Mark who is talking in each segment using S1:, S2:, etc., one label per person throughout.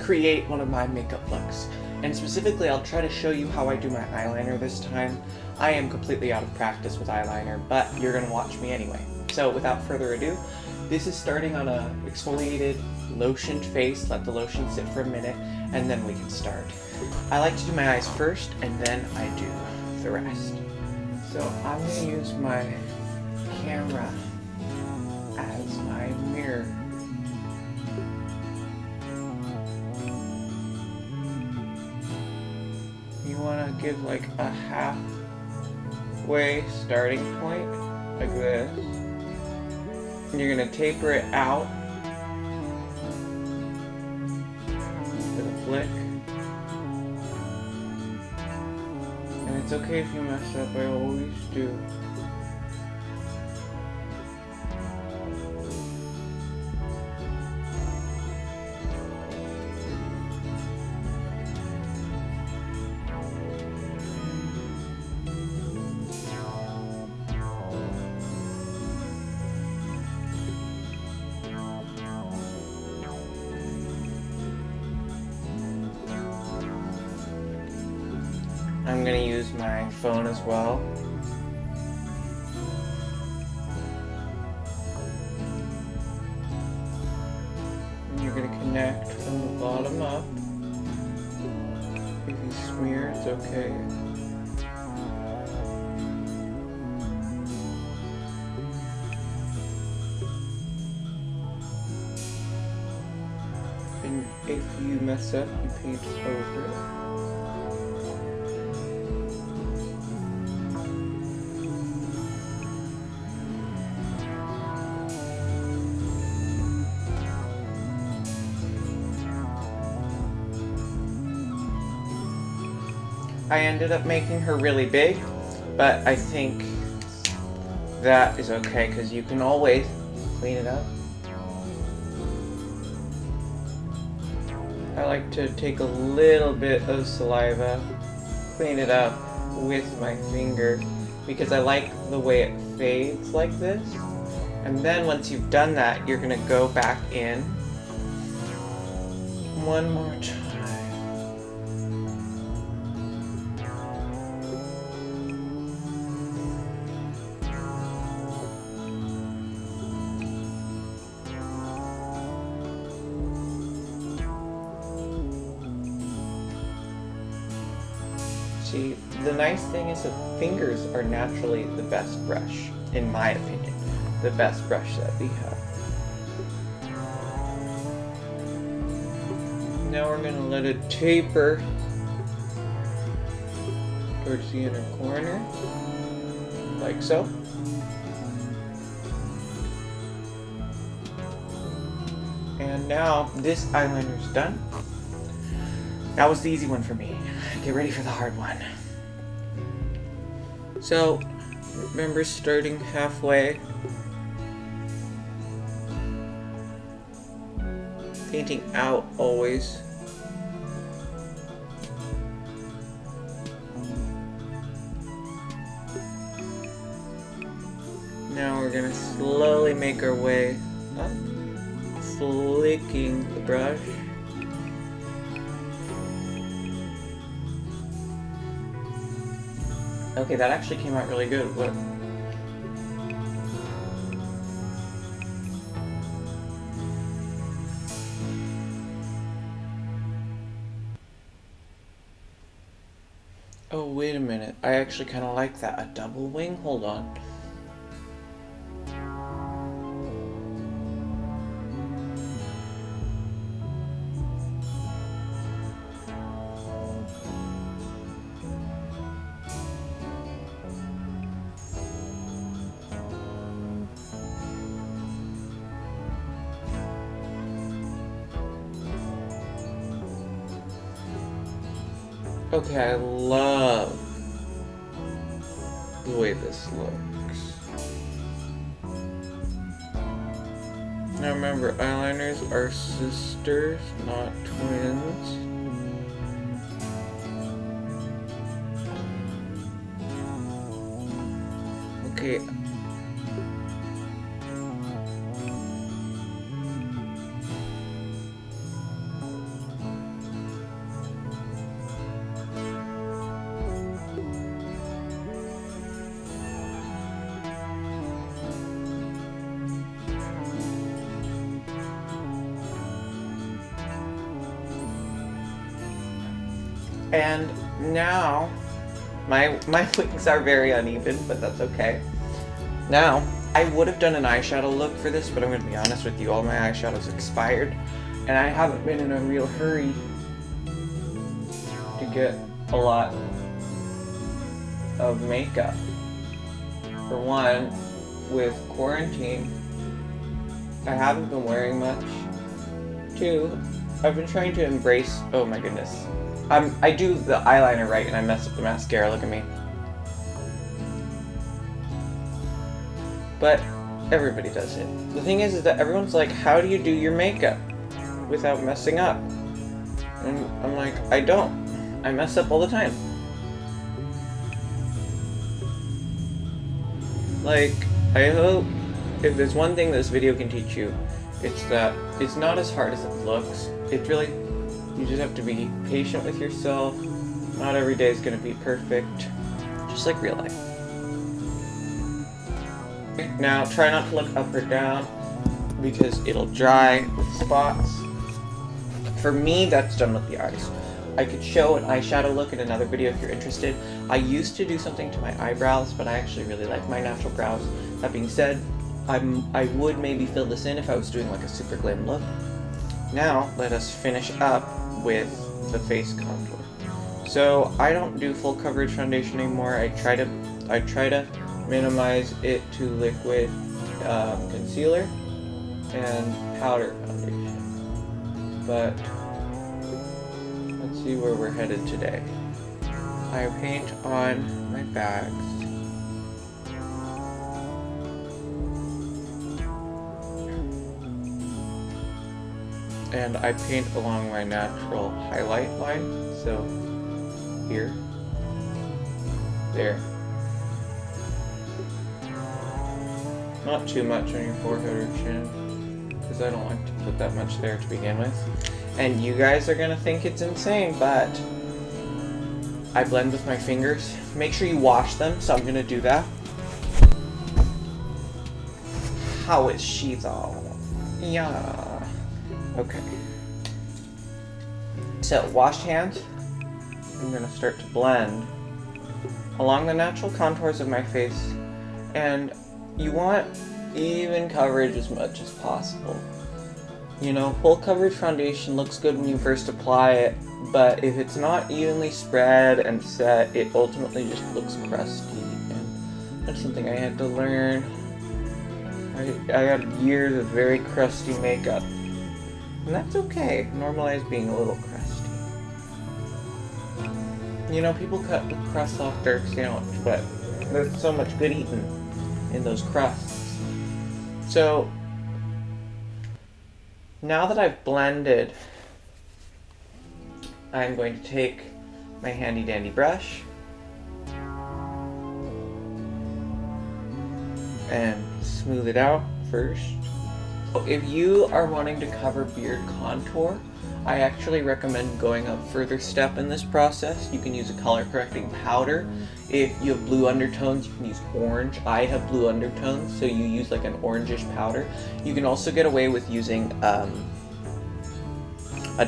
S1: create one of my makeup looks. And specifically, I'll try to show you how I do my eyeliner this time. I am completely out of practice with eyeliner, but you're gonna watch me anyway. So without further ado, this is starting on a exfoliated, lotioned face. Let the lotion sit for a minute, and then we can start. I like to do my eyes first, and then I do the rest. So I'm gonna use my camera as my mirror. You want to give like a halfway starting point, like this. And you're going to taper it out with a flick. And it's okay if you mess up, I always do. I'm going to use my phone as well. And you're going to connect from the bottom up. If you smear, it's okay. And if you mess up, you paint over it. I ended up making her really big, but I think that is okay because you can always clean it up. I like to take a little bit of saliva, clean it up with my finger because I like the way it fades like this. And then once you've done that, you're gonna go back in one more time. See, the nice thing is that fingers are naturally the best brush, in my opinion. The best brush that we have. Now we're going to let it taper towards the inner corner, like so. And now this eyeliner's done. That was the easy one for me. Get ready for the hard one. So, remember starting halfway. Painting out always. Now we're gonna slowly make our way up, flicking the brush. Okay, that actually came out really good. What? Oh, wait a minute. I actually kind of like that. A double wing? Hold on. Okay, I love the way this looks. Now remember, eyeliners are sisters, not twins. Okay. And now, my wings are very uneven, but that's okay. Now, I would have done an eyeshadow look for this, but I'm going to be honest with you, all my eyeshadows expired, and I haven't been in a real hurry to get a lot of makeup. For one, with quarantine, I haven't been wearing much. Two, I've been trying to embrace, oh my goodness. I do the eyeliner right and I mess up the mascara, look at me. But everybody does it. The thing is that everyone's like, how do you do your makeup without messing up? And I'm like, I don't. I mess up all the time. Like, I hope if there's one thing this video can teach you, it's that it's not as hard as it looks. It's really, you just have to be patient with yourself. Not every day is going to be perfect, just like real life. Now, try not to look up or down because it'll dry with spots. For me, that's done with the eyes. I could show an eyeshadow look in another video if you're interested. I used to do something to my eyebrows, but I actually really like my natural brows. That being said, I would maybe fill this in if I was doing like a super glam look. Now, let us finish up with the face contour. So, I don't do full coverage foundation anymore. I try to minimize it to liquid concealer and powder foundation. But let's see where we're headed today. I paint on my bags. And I paint along my natural highlight line. So here, there. Not too much on your forehead or chin, because I don't like to put that much there to begin with. And you guys are gonna think it's insane, but I blend with my fingers. Make sure you wash them, so I'm gonna do that. How is she though? Yeah. Okay. So, washed hands. I'm gonna start to blend along the natural contours of my face, and you want even coverage as much as possible. You know, full coverage foundation looks good when you first apply it, but if it's not evenly spread and set, it ultimately just looks crusty, and that's something I had to learn. I had years of very crusty makeup, and that's okay. Normalize being a little crusty. You know, people cut the crust off their sandwich, but there's so much good eating in those crusts. So, now that I've blended, I'm going to take my handy dandy brush and smooth it out first. If you are wanting to cover beard contour, I actually recommend going a further step in this process. You can use a color correcting powder. If you have blue undertones, you can use orange. I have blue undertones, so you use like an orangish powder. You can also get away with using a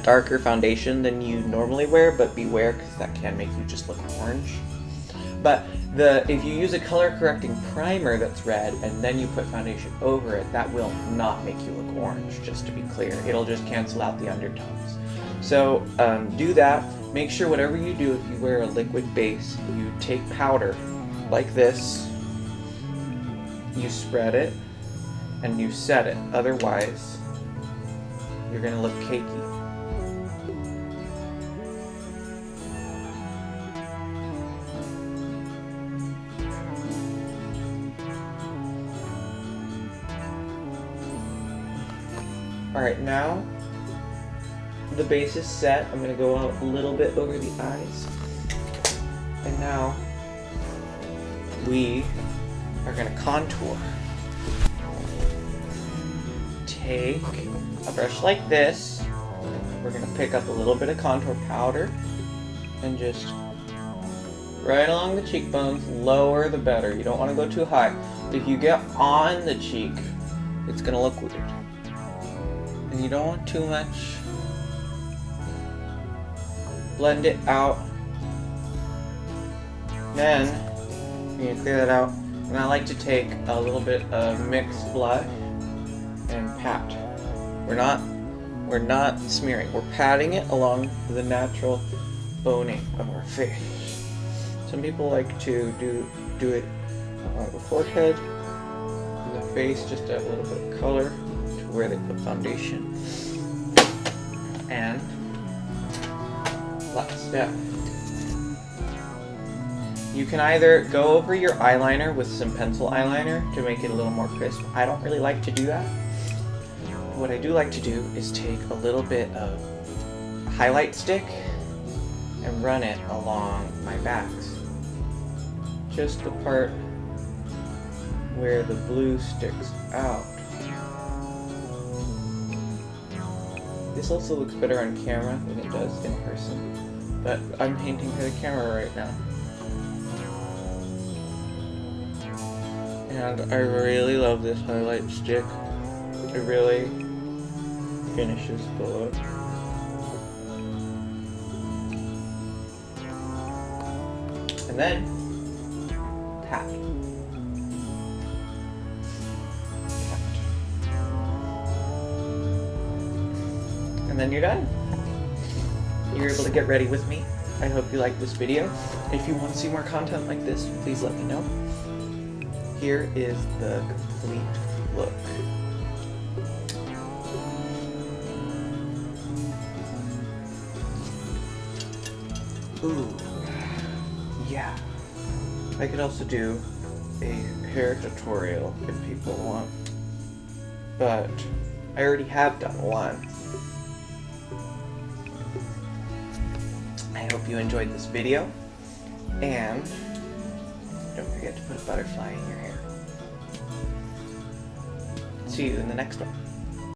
S1: darker foundation than you normally wear, but beware because that can make you just look orange. But if you use a color correcting primer that's red and then you put foundation over it, that will not make you look orange, just to be clear. It'll just cancel out the undertones. So do that. Make sure whatever you do, if you wear a liquid base, you take powder like this, you spread it, and you set it. Otherwise, you're gonna look cakey. Alright, now the base is set. I'm going to go out a little bit over the eyes. And now we are going to contour. Take a brush like this. We're going to pick up a little bit of contour powder and just right along the cheekbones. Lower the better. You don't want to go too high. If you get on the cheek, it's going to look weird. And you don't want too much. Blend it out Then you clear that out, and I like to take a little bit of mixed blush and pat. We're not smearing. We're patting it along the natural boning of our face. Some people like to do it on the forehead, and the face, just to add a little bit of color to where they put foundation. And last step. You can either go over your eyeliner with some pencil eyeliner to make it a little more crisp. I don't really like to do that. What I do like to do is take a little bit of highlight stick and run it along my backs. Just the part where the blue sticks out. This also looks better on camera than it does in person, but I'm painting for the camera right now. And I really love this highlight stick. It really finishes the look. And then, pat. And then you're done. You're able to get ready with me. I hope you like this video. If you want to see more content like this, please let me know. Here is the complete look. Ooh, yeah. I could also do a hair tutorial if people want, but I already have done one. I hope you enjoyed this video, and don't forget to put a butterfly in your hair. See you in the next one.